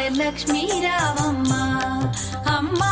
సౌభాగ్యలక్ష్మీ రావమ్మ అమ్మా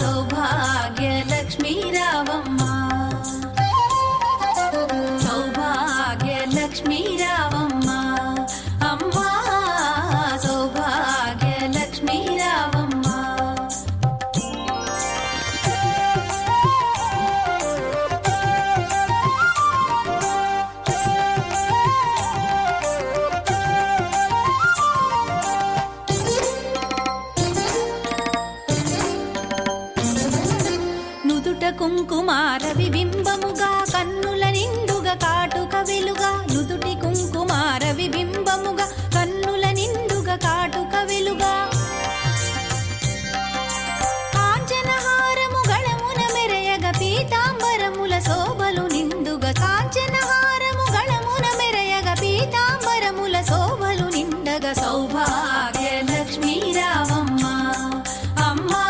సౌభాగ్యలక్ష్మీ రావమ్మ సౌభాగ్యలక్ష్మీ రావమ్మ అమ్మా సౌభాగ్యలక్ష్మీ రావమ్మ కుంకుమార విబింబముగా కన్నుల నిండుగా కాటుక వెలుగా నుదుటి కుంకుమార విబింబముగా కన్నుల నిండుగా కాటుక వెలుగా కాంచనహారము గళమున మెరయగ పీతాంబరముల శోభలు నిండుగా కాంచనహారము గళమున మెరయగ పీతాంబరముల శోభలు నిండగా సౌభాగ్యలక్ష్మీ రావమ్మ అమ్మా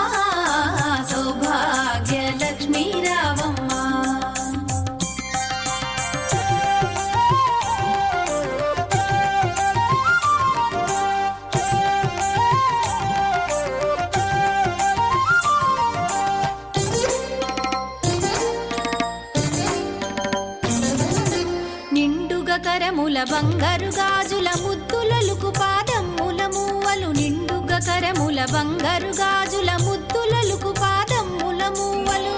సౌభాగ్యలక్ష్మీ రావమ్మ నిండుగా కరముల బంగారు గాజుల ముద్దులలుకు పాదమ్ముల మూవలు నిండుగా కరముల బంగారు గాజుల ముద్దులలుకు పాదమ్ముల మూవలు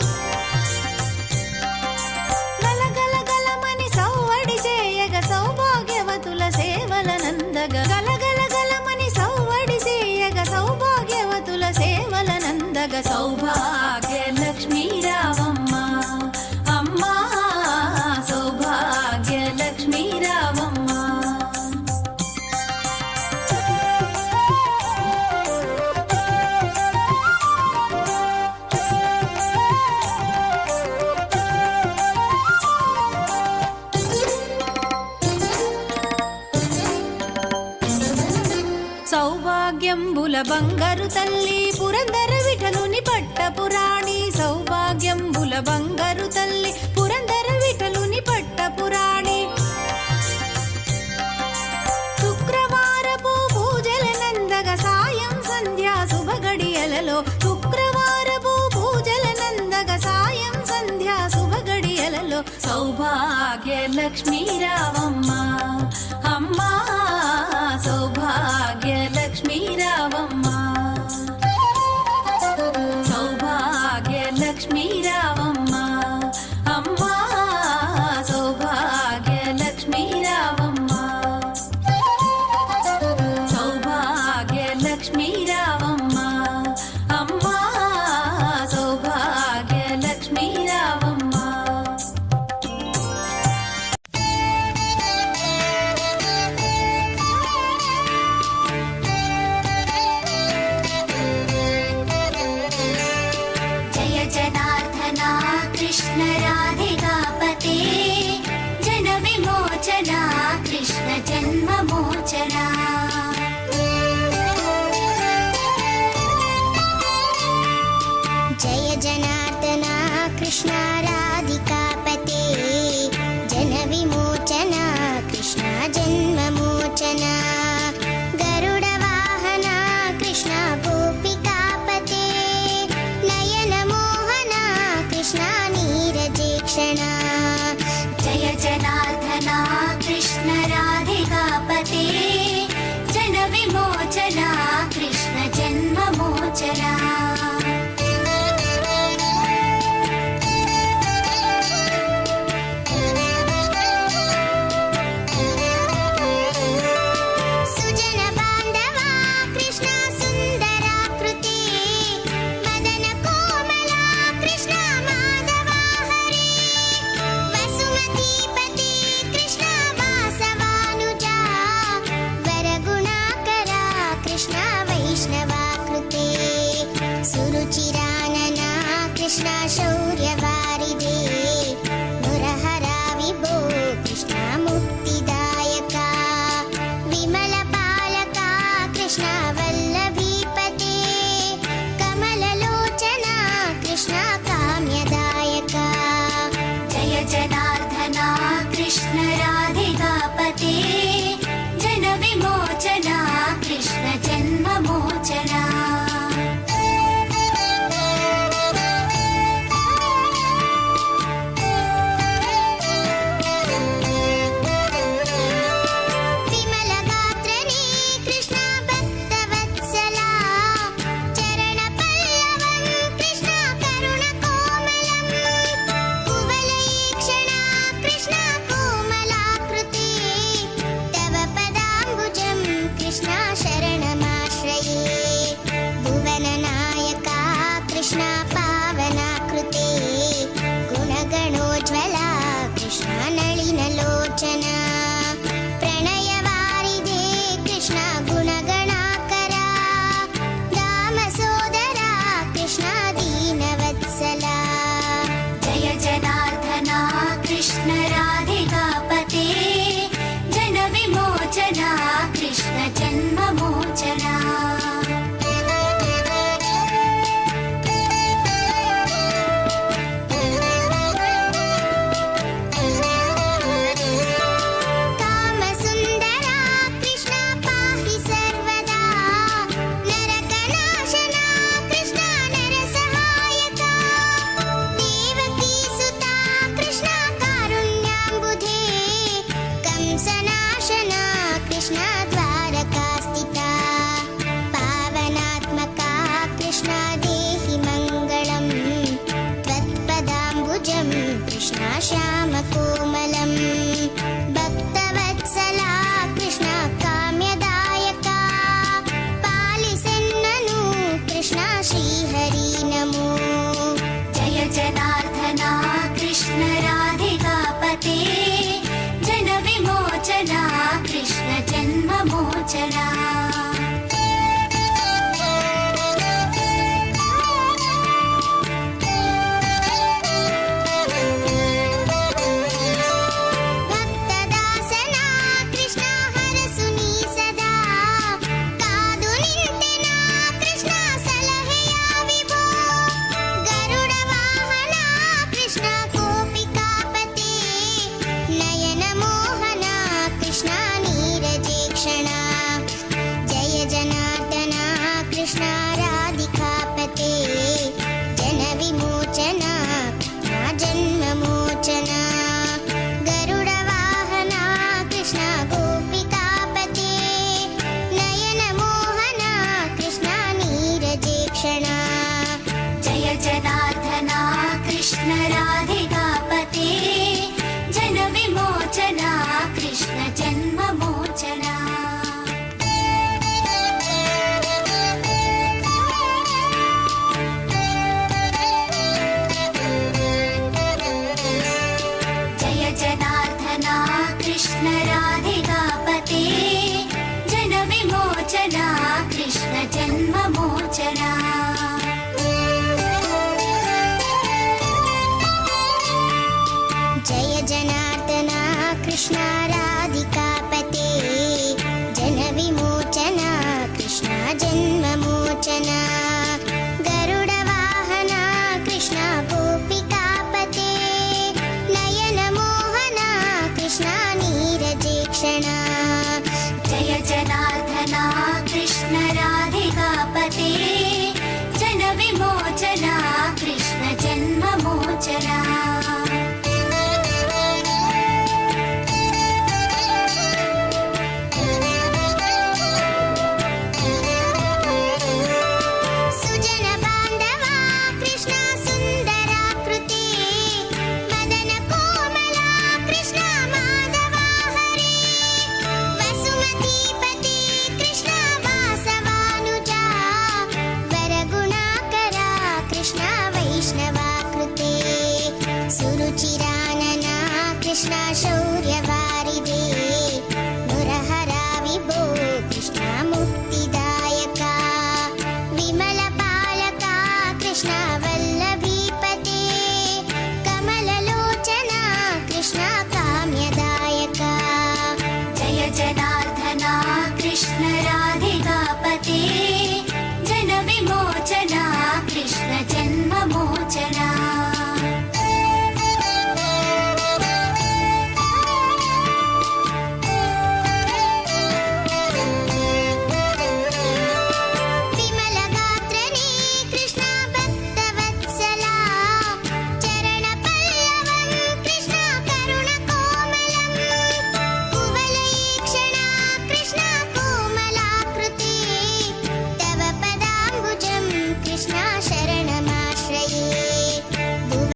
గలగల గలమని సౌవడి చేయగ సౌభాగ్యవతుల సేవల నందగ గలగల గలమని సౌవడి చేయగ సౌభాగ్యవతుల సేవల నందగ సౌభాగ్యలక్ష్మీ రావమ్మ అమ్మా సౌభాగ్యలక్ష్మీ రావమ్మ సౌభాగ్యంబుల బంగారు తల్లి పురందర విఠలుని పట్టపురాణి సౌభాగ్యంబుల బంగారు తల్లి పురందర విఠలుని పట్టపురాణి శుక్రవారపు పూజల నందగ సాయం సంధ్యా శుభగడియలలో శుక్రవారపు పూజల నందగ సాయం సంధ్యా శుభగడియలలో సౌభాగ్యలక్ష్మీ రావమ్మ అమ్మా సౌభాగ్యలక్ష్మీ రావమ్మ సౌభాగ్యలక్ష్మీ రావమ్మ అమ్మా సౌభాగ్యలక్ష్మీ రావమ్మ సౌభాగ్యలక్ష్మీ రావమ్మ అమ్మా సౌభాగ్యలక్ష్మీ రావమ్మ कृष्ण राधिकापते जन विमोचना कृष्ण जन्म मोचना जय जनार्दना कृष्ण राधिकापते जन विमोचना कृष्ण जन्म मोचना गरुड वाहना कृष्ण गोपिकापते नयन मोहना कृष्ण नीरजेक्षणा जय जनार्दना कृष्ण राधिकापते जन विमोचना कृष्ण जन्म मोचना कृष्ण शौर्यवारिधे मुरहरा विभो कृष्ण मुक्तिदायका विमलपालका कृष्ण वल्लभीपते कमललोचना कृष्ण काम्यदायका जय जनार्दना कृष्ण राधिकापते जन विमोचना कृष्ण जन्म जन्ममोचना विमलगात्रने कृष्ण भक्तवत्सला चरणपल्लवं कृष्ण करुणकोमलम् कुवलयीक्षणा कृष्ण कोमलाकृते तव पदाम्बुजं कृष्ण शरणमाश्रये भुवननायका कृष्ण पावनाकृते गुणगणोज्ज्वला कृष्ण नलिनलोचना प्रणयवारिधे कृष्ण गुणगणाकरा दामसोदरा कृष्ण दीनवत्सला जय जनार्दना कृष्ण राधिकापते जनविमोचना कृष्ण जन्ममोचना कामसुन्दरा कृष्ण पाहि सर्वदा नरकनाशना कृष्ण नरसहायका देवकीसुता कृष्ण कारुण्याम्बुधे कंसनाशना कृष्ण द्वारकास्थिता पावनात्मका कृष्ण देहि मङ्गलम् त्वत्पदाम्बुजं कृष्ण श्यामकोमलम् भक्तवत्सला कृष्ण काम्यदायका पालिसेन्ननु कृष्ण श्रीहरि नमो जय जनार्दना कृष्ण राधिकापते जनविमोचना कृष्ण जन्ममोचना ಭಕ್ತದಾಸನ ಕೃಷ್ಣ ಹರಸುನಿ ಸದಾ ಕಾದು ನಿಂತೆನ ಕೃಷ್ಣ ಸಲಹೆಯ ವಿಭೋ ಗರುಡ ವಾಹನ ಕೃಷ್ಣ ಗೋಪಿಕಾಪತಿ ನಯನ ಮೋಹನ ಕೃಷ್ಣ ನೀರಜೇಕ್ಷಣ ಜಯ ಜನಾರ್ದನ ಕೃಷ್ಣ ರಾಧಿಕಾಪತೆ ಜನ ವಿಮೋಚನ ಜನ್ಮಮೋಚನ ಗರುಡ ವಾಹನ ಕೃಷ್ಣ ಗೋಪಿಕಾಪತೆ ನಯನ ಮೋಹನ ಕೃಷ್ಣ ನೀರಜೇಕ್ಷಣ जय जनार्दना कृष्ण राधिकापते जनविमोचना कृष्ण जन्ममोचना जय जनार्दना कृष्ण राधिकापते जनविमोचना कृष्ण जन्ममोचना जय जनार्दन कृष्ण राधिकापते जन विमोचना कृष्ण जन्ममोचना गरुड वाहन कृष्ण गोपिकापते नयन मोहन कृष्ण नीरजेक्षण जय जनार्दना